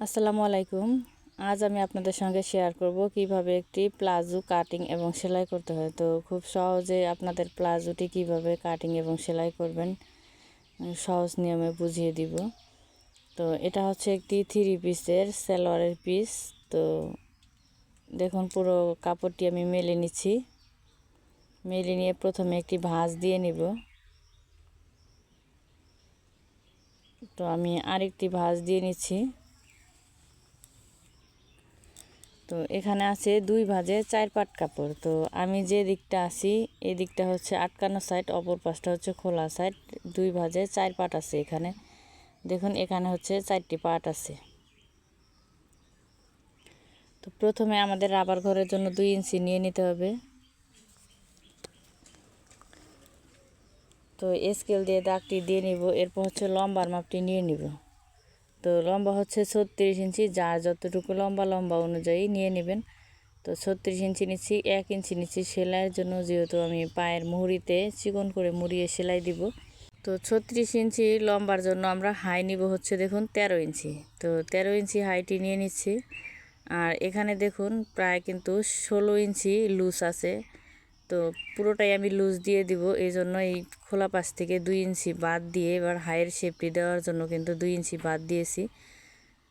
আসসালামু আলাইকুম। আজ আমি আপনাদের সঙ্গে শেয়ার করব কিভাবে একটি প্লাজো কাটিং এবং সেলাই করতে হয়। তো খুব সহজে আপনাদের প্লাজোটি কিভাবে কাটিং এবং সেলাই করবেন সহজ নিয়মে বুঝিয়ে দিব। তো এটা হচ্ছে একটি 3 পিসের সালোয়ারের পিস। তো দেখুন পুরো কাপড়টি আমি মেলে নিচ্ছি। মেলে নিয়ে প্রথমে একটি ভাঁজ দিয়ে নিব। তো আমি আরেকটি ভাঁজ দিয়ে নিচ্ছি। তো এখানে আছে 2 ভাঁজে 4 পাট কাপড়। তো আমি যে দিকটা আছি এই দিকটা হচ্ছে আটকানো সাইড, অপর পাশটা হচ্ছে খোলা সাইড। 2 ভাঁজে 4 পাট আছে এখানে। দেখুন এখানে হচ্ছে 4টি পাট আছে। তো প্রথমে আমাদের রাবার ঘরের জন্য 2 ইঞ্চি নিয়ে নিতে হবে। তো স্কেল দিয়ে দাগটি দিয়ে নিব। এরপর হচ্ছে লম্বার মাপটি নিয়ে নিব। তো লম্বা হচ্ছে 36 ইঞ্চি, যার যতটুকু লম্বা অনুযায়ী নিয়ে নেবেন। তো 36 ইঞ্চি নিচ্ছি, 1 ইঞ্চি নিচ্ছি সেলাইয়ের জন্য, যেহেতু আমি পায়ের মুহুরিতে চিকন করে মুড়িয়ে সেলাই দিব। তো 36 ইঞ্চি লম্বার জন্য আমরা হাই নিব হচ্ছে দেখুন 13 ইঞ্চি। তো 13 ইঞ্চি হাইটি নিয়ে নিচ্ছি। আর এখানে দেখুন প্রায় কিন্তু 16 ইঞ্চি লুজ আছে। তো পুরোটাই আমি লুজ দিয়ে দিব। এই জন্য এই খোলা পাশ থেকে 2 ইঞ্চি বাদ দিয়ে এবার হাইয়ের শেপটি দেওয়ার জন্য কিন্তু 2 ইঞ্চি বাদ দিয়েছি।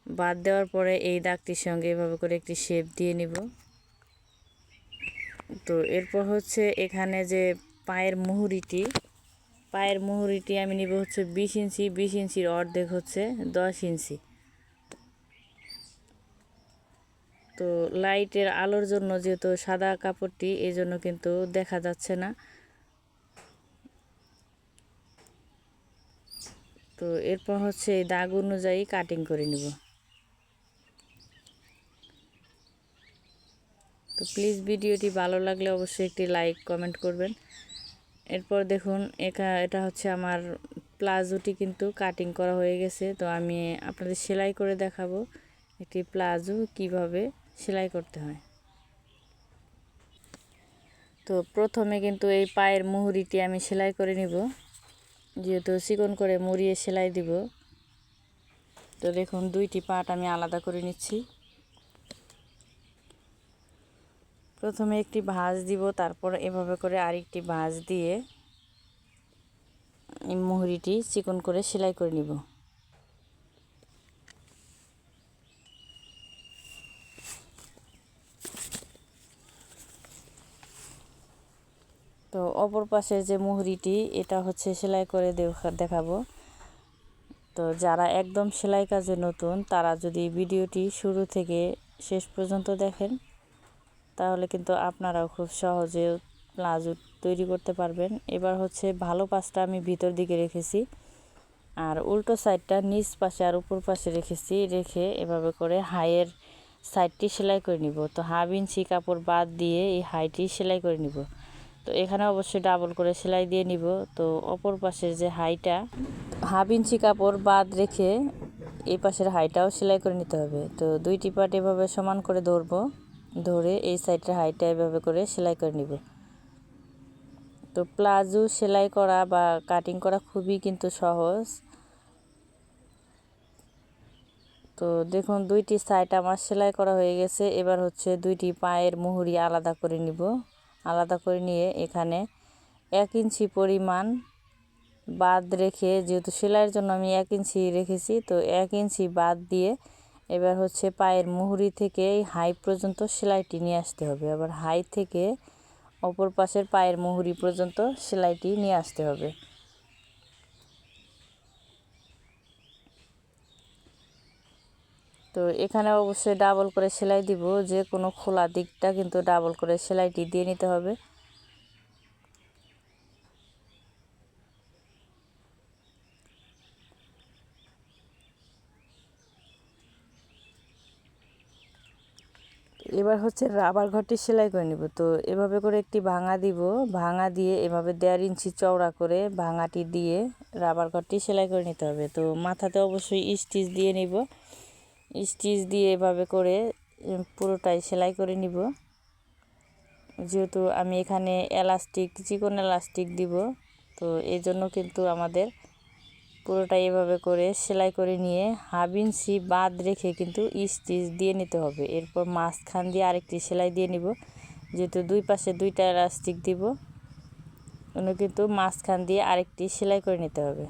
বাদ দেওয়ার পরে এই দাগটির সঙ্গে এভাবে করে একটি শেপ দিয়ে নিব। তো এরপর হচ্ছে এখানে যে পায়ের মুহুরিটি আমি নিব হচ্ছে 20 ইঞ্চি। 20 ইঞ্চির অর্ধেক হচ্ছে 10 ইঞ্চি। তো লাইটের আলোর জন্য যেহেতু সাদা কাপড়টি, এই জন্য কিন্তু দেখা যাচ্ছে না। তো এরপর হচ্ছে এই দাগ অনুযায়ী কাটিং করে নিব। তো প্লিজ ভিডিওটি ভালো লাগলে অবশ্যই একটি লাইক কমেন্ট করবেন। এরপর দেখুন এটা হচ্ছে আমার প্লাজোটি কিন্তু কাটিং করা হয়ে গেছে। তো আমি আপনাদের সেলাই করে দেখাবো একটি প্লাজো কিভাবে সেলাই করতে হয়। তো প্রথমে কিন্তু এই পায়ের মুহুরিটি আমি সেলাই করে নিব, যেহেতু চিকন করে মুড়িয়ে সেলাই দিব। তো দেখুন 2টি পার্ট আমি আলাদা করে নিচ্ছি। প্রথমে একটি ভাঁজ দিব, তারপর এভাবে করে আরেকটি ভাঁজ দিয়ে এই মুহুরিটি চিকন করে সেলাই করে নিব। তো অপর পাশের যে মুহুরিটি, এটা হচ্ছে সেলাই করে দেখাবো। তো যারা একদম সেলাই কাজে নতুন, তারা যদি ভিডিওটি শুরু থেকে শেষ পর্যন্ত দেখেন, তাহলে কিন্তু আপনারাও খুব সহজে প্লাজো তৈরি করতে পারবেন। এবার হচ্ছে ভালো পাশটা আমি ভিতর দিকে রেখেছি, আর উল্টো সাইডটা নিচ পাশে আর উপর পাশে রেখে এভাবে করে হাইয়ের সাইডটি সেলাই করে নিব। তো 1/2 ইঞ্চি কাপড় বাদ দিয়ে এই হাইটি সেলাই করে নিব। তো এখানে অবশ্যই ডাবল করে সেলাই দিয়ে নিব। তো অপর পাশের যে হাইটা 1/2 ইঞ্চি কাপড় বাদ রেখে এই পাশের হাইটাও সেলাই করে নিতে হবে। তো 2টি পার্ট এভাবে সমান করে ধরে এই সাইডের হাইটা এভাবে করে সেলাই করে নিব। তো প্লাজো সেলাই করা বা কাটিং করা খুবই কিন্তু সহজ। তো দেখুন 2টি সাইড আমার সেলাই করা হয়ে গেছে। এবার হচ্ছে 2টি পায়ের মুহুরি আলাদা করে নিব। আলাদা করে নিয়ে এখানে 1 ইঞ্চি পরিমাণ বাদ রেখে, যেহেতু সেলাইয়ের জন্য আমি 1 ইঞ্চি রেখেছি, তো 1 ইঞ্চি বাদ দিয়ে এবার হচ্ছে পায়ের মুহুরি থেকে হাই পর্যন্ত সেলাইটি নিয়ে আসতে হবে। আবার হাই থেকে অপর পাশের পায়ের মুহুরি পর্যন্ত সেলাইটি নিয়ে আসতে হবে। তো এখানে অবশ্যই ডাবল করে সেলাই দিব, যে কোনো খোলা দিকটা কিন্তু ডাবল করে সেলাইটি দিয়ে নিতে হবে। এবার হচ্ছে রাবার ঘরটি সেলাই করে নিব। তো এভাবে করে একটি ভাঙা দিব, ভাঙা দিয়ে এভাবে 1.5 ইঞ্চি চওড়া করে ভাঙাটি দিয়ে রাবার ঘরটি সেলাই করে নিতে হবে। তো মাথাতে অবশ্যই স্টিচ দিয়ে নিব। স্টিচ দিয়ে এভাবে করে পুরোটাই সেলাই করে নিব। যেহেতু আমি এখানে চিকন এলাস্টিক দিব, তো এই জন্য কিন্তু আমাদের পুরোটা এভাবে করে সেলাই করে নিয়ে 1/2 ইঞ্চি বাদ রেখে কিন্তু স্টিচ দিয়ে নিতে হবে। এরপর মাঝখান দিয়ে আরেকটি সেলাই দিয়ে নিব, যেহেতু দুই পাশে দুইটা ইলাস্টিক দিব, কিন্তু মাঝখান দিয়ে আরেকটি সেলাই করে নিতে হবে।